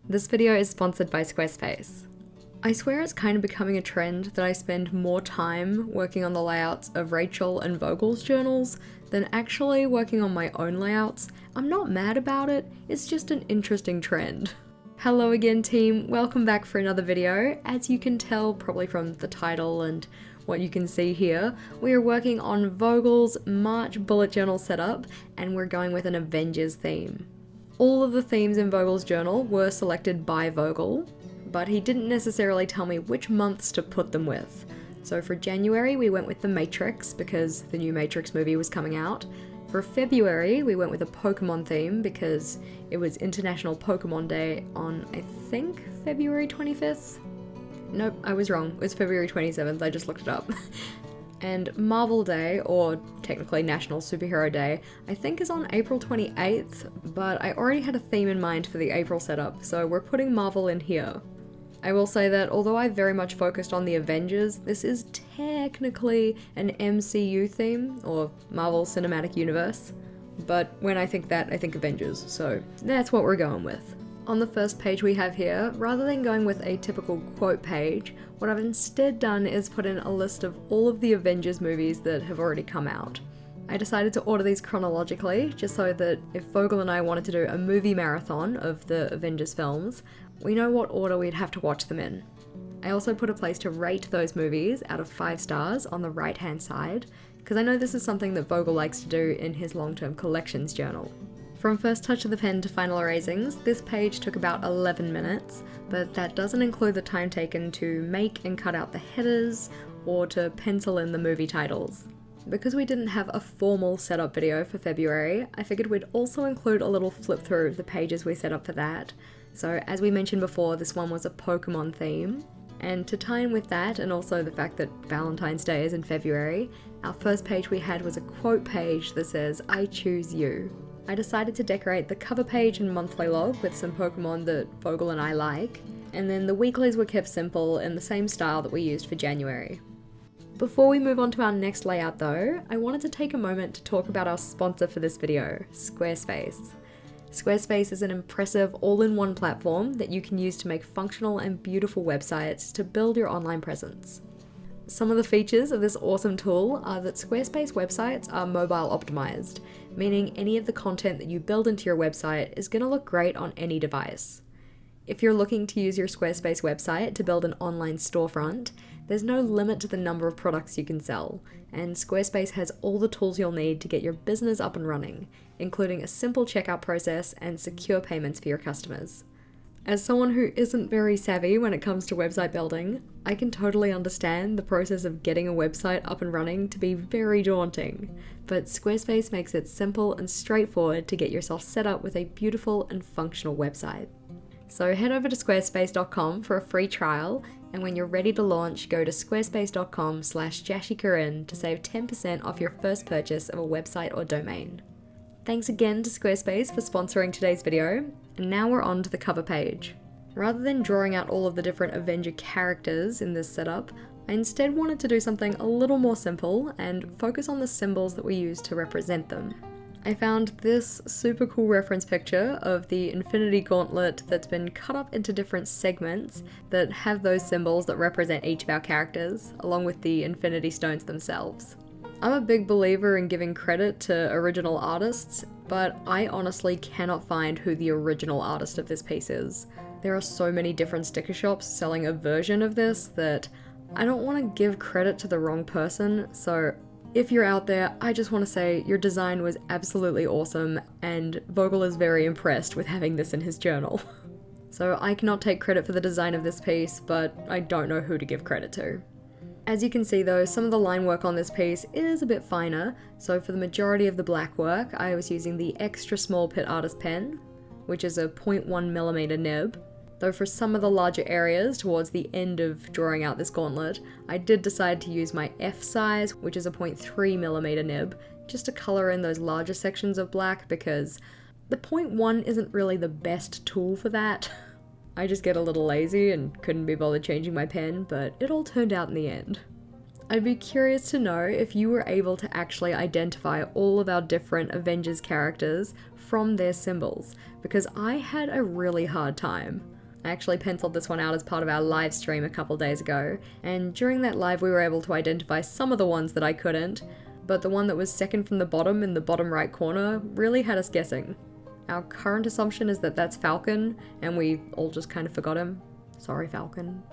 This video is sponsored by Squarespace. I swear it's kind of becoming a trend that I spend more time working on the layouts of Rachel and Vogel's journals than actually working on my own layouts. I'm not mad about it, it's just an interesting trend. Hello again team, welcome back for another video. As you can tell probably from the title and what you can see here, we are working on Vogel's March bullet journal setup and we're going with an Avengers theme. All of the themes in Vogel's journal were selected by Vogel, but he didn't necessarily tell me which months to put them with. So for January we went with The Matrix because the new Matrix movie was coming out. For February we went with a Pokemon theme because it was International Pokemon Day on, I think, February 25th? Nope, I was wrong. It was February 27th, I just looked it up. And Marvel Day, or technically National Superhero Day, I think is on April 28th, but I already had a theme in mind for the April setup, so we're putting Marvel in here. I will say that although I very much focused on the Avengers, this is technically an MCU theme, or Marvel Cinematic Universe, but when I think that, I think Avengers, so that's what we're going with. On the first page we have here, rather than going with a typical quote page, what I've instead done is put in a list of all of the Avengers movies that have already come out. I decided to order these chronologically, just so that if Vogel and I wanted to do a movie marathon of the Avengers films, we know what order we'd have to watch them in. I also put a place to rate those movies out of 5 stars on the right hand side, because I know this is something that Vogel likes to do in his long-term collections journal. From first touch of the pen to final erasings, this page took about 11 minutes, but that doesn't include the time taken to make and cut out the headers or to pencil in the movie titles. Because we didn't have a formal setup video for February, I figured we'd also include a little flip through of the pages we set up for that. So as we mentioned before, this one was a Pokemon theme, and to tie in with that and also the fact that Valentine's Day is in February, our first page we had was a quote page that says, "I choose you." I decided to decorate the cover page and monthly log with some Pokemon that Vogel and I like, and then the weeklies were kept simple in the same style that we used for January. Before we move on to our next layout though, I wanted to take a moment to talk about our sponsor for this video, Squarespace. Squarespace is an impressive all-in-one platform that you can use to make functional and beautiful websites to build your online presence. Some of the features of this awesome tool are that Squarespace websites are mobile optimized, meaning any of the content that you build into your website is going to look great on any device. If you're looking to use your Squarespace website to build an online storefront, there's no limit to the number of products you can sell, and Squarespace has all the tools you'll need to get your business up and running, including a simple checkout process and secure payments for your customers. As someone who isn't very savvy when it comes to website building, I can totally understand the process of getting a website up and running to be very daunting, but Squarespace makes it simple and straightforward to get yourself set up with a beautiful and functional website. So head over to squarespace.com for a free trial, and when you're ready to launch, go to squarespace.com/JashiiCorrin to save 10% off your first purchase of a website or domain. Thanks again to Squarespace for sponsoring today's video, and now we're on to the cover page. Rather than drawing out all of the different Avenger characters in this setup, I instead wanted to do something a little more simple and focus on the symbols that we use to represent them. I found this super cool reference picture of the Infinity Gauntlet that's been cut up into different segments that have those symbols that represent each of our characters, along with the Infinity Stones themselves. I'm a big believer in giving credit to original artists, but I honestly cannot find who the original artist of this piece is. There are so many different sticker shops selling a version of this that I don't want to give credit to the wrong person, so if you're out there, I just want to say your design was absolutely awesome and Vogel is very impressed with having this in his journal. So I cannot take credit for the design of this piece, but I don't know who to give credit to. As you can see though, some of the line work on this piece is a bit finer, so for the majority of the black work I was using the extra small Pit Artist pen, which is a 0.1mm nib, though for some of the larger areas towards the end of drawing out this gauntlet, I did decide to use my F size, which is a 0.3mm nib, just to colour in those larger sections of black because the 0.1 isn't really the best tool for that. I just get a little lazy and couldn't be bothered changing my pen, but it all turned out in the end. I'd be curious to know if you were able to actually identify all of our different Avengers characters from their symbols, because I had a really hard time. I actually penciled this one out as part of our live stream a couple days ago, and during that live we were able to identify some of the ones that I couldn't, but the one that was second from the bottom in the bottom right corner really had us guessing. Our current assumption is that that's Falcon, and we all just kind of forgot him. Sorry, Falcon.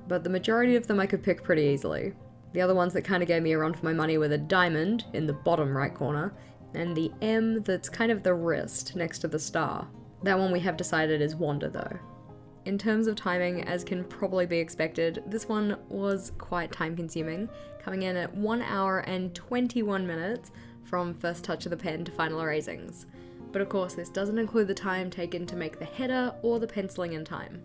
But the majority of them I could pick pretty easily. The other ones that kind of gave me a run for my money were the diamond in the bottom right corner, and the M that's kind of the wrist next to the star. That one we have decided is Wanda though. In terms of timing, as can probably be expected, this one was quite time consuming, coming in at 1 hour and 21 minutes from first touch of the pen to final erasings. But of course this doesn't include the time taken to make the header or the penciling in time.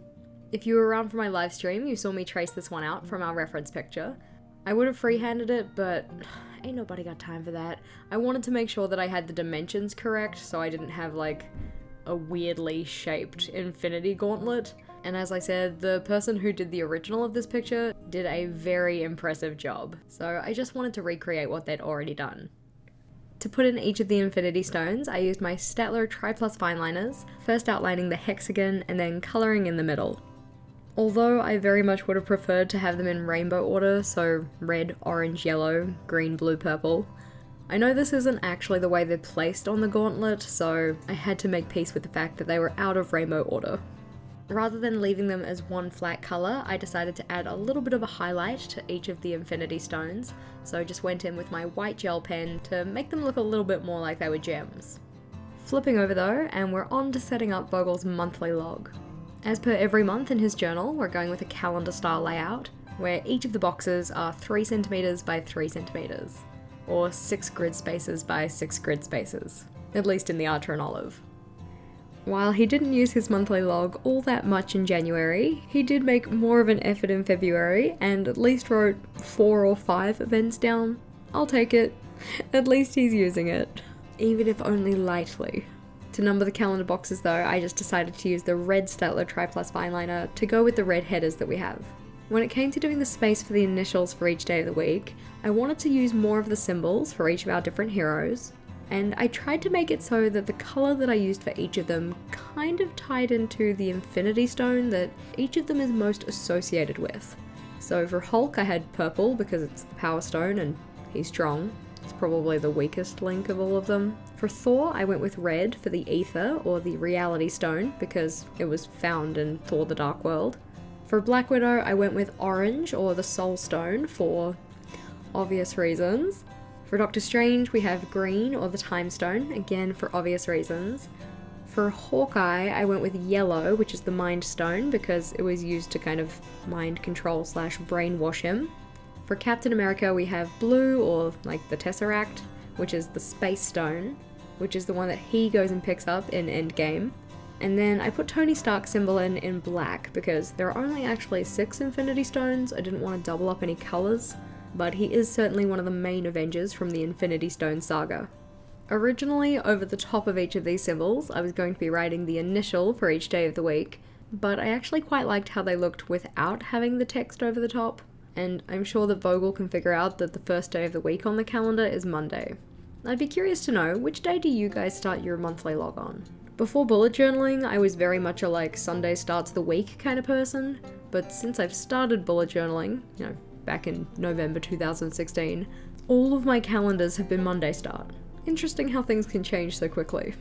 If you were around for my live stream, you saw me trace this one out from our reference picture. I would have freehanded it, but ain't nobody got time for that. I wanted to make sure that I had the dimensions correct, so I didn't have like a weirdly shaped infinity gauntlet. And as I said, the person who did the original of this picture did a very impressive job. So I just wanted to recreate what they'd already done. To put in each of the infinity stones, I used my Staedtler Tri-Plus fineliners, first outlining the hexagon and then colouring in the middle. Although I very much would have preferred to have them in rainbow order, so red, orange, yellow, green, blue, purple, I know this isn't actually the way they're placed on the gauntlet, so I had to make peace with the fact that they were out of rainbow order. Rather than leaving them as one flat colour, I decided to add a little bit of a highlight to each of the infinity stones, so I just went in with my white gel pen to make them look a little bit more like they were gems. Flipping over though, and we're on to setting up Vogel's monthly log. As per every month in his journal, we're going with a calendar style layout, where each of the boxes are 3 centimeters by 3 centimeters, or 6 grid spaces by 6 grid spaces, at least in the Archer and Olive. While he didn't use his monthly log all that much in January, he did make more of an effort in February and at least wrote 4 or 5 events down. I'll take it. At least he's using it, even if only lightly. To number the calendar boxes though, I just decided to use the red Staedtler Tri-Plus fineliner to go with the red headers that we have. When it came to doing the space for the initials for each day of the week, I wanted to use more of the symbols for each of our different heroes, and I tried to make it so that the colour that I used for each of them kind of tied into the infinity stone that each of them is most associated with. So for Hulk I had purple because it's the power stone and he's strong. It's probably the weakest link of all of them. For Thor, I went with red for the Ether, or the Reality Stone, because it was found in Thor the Dark World. For Black Widow, I went with orange, or the Soul Stone, for obvious reasons. For Doctor Strange, we have green, or the Time Stone, again for obvious reasons. For Hawkeye, I went with yellow, which is the Mind Stone, because it was used to kind of mind control / brainwash him. For Captain America, we have blue, or like the Tesseract, which is the Space Stone, which is the one that he goes and picks up in Endgame. And then I put Tony Stark's symbol in black, because there are only actually 6 Infinity Stones. I didn't want to double up any colours, but he is certainly one of the main Avengers from the Infinity Stone saga. Originally, over the top of each of these symbols, I was going to be writing the initial for each day of the week, but I actually quite liked how they looked without having the text over the top. And I'm sure that Vogel can figure out that the first day of the week on the calendar is Monday. I'd be curious to know, which day do you guys start your monthly log on? Before bullet journaling, I was very much a like Sunday starts the week kind of person, but since I've started bullet journaling, back in November 2016, all of my calendars have been Monday start. Interesting how things can change so quickly.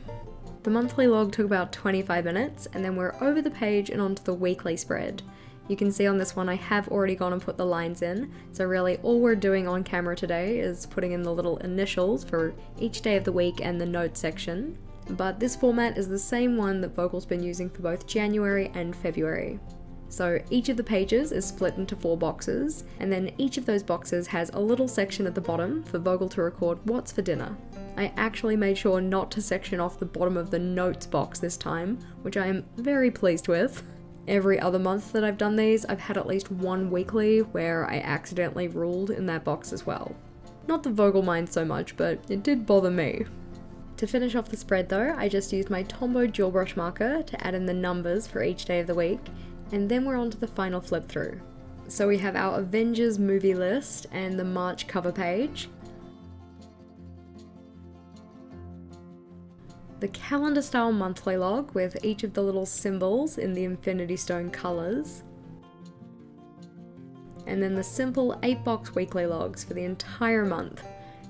The monthly log took about 25 minutes, and then we're over the page and onto the weekly spread. You can see on this one I have already gone and put the lines in, so really all we're doing on camera today is putting in the little initials for each day of the week and the notes section. But this format is the same one that Vogel's been using for both January and February. So each of the pages is split into 4 boxes, and then each of those boxes has a little section at the bottom for Vogel to record what's for dinner. I actually made sure not to section off the bottom of the notes box this time, which I am very pleased with. Every other month that I've done these, I've had at least one weekly where I accidentally ruled in that box as well. Not the Vogel mind so much, but it did bother me. To finish off the spread though, I just used my Tombow dual brush marker to add in the numbers for each day of the week, and then we're on to the final flip through. So we have our Avengers movie list and the March cover page. the calendar style monthly log with each of the little symbols in the Infinity Stone colours, and then the simple 8-box weekly logs for the entire month,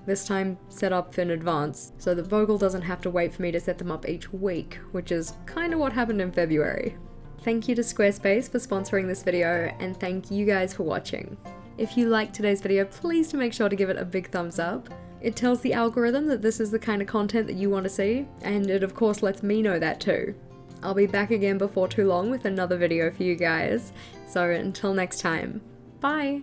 this time set up in advance, so that Vogel doesn't have to wait for me to set them up each week, which is kinda what happened in February. Thank you to Squarespace for sponsoring this video, and thank you guys for watching. If you liked today's video, please do make sure to give it a big thumbs up. It tells the algorithm that this is the kind of content that you want to see, and it of course lets me know that too. I'll be back again before too long with another video for you guys, so until next time, bye!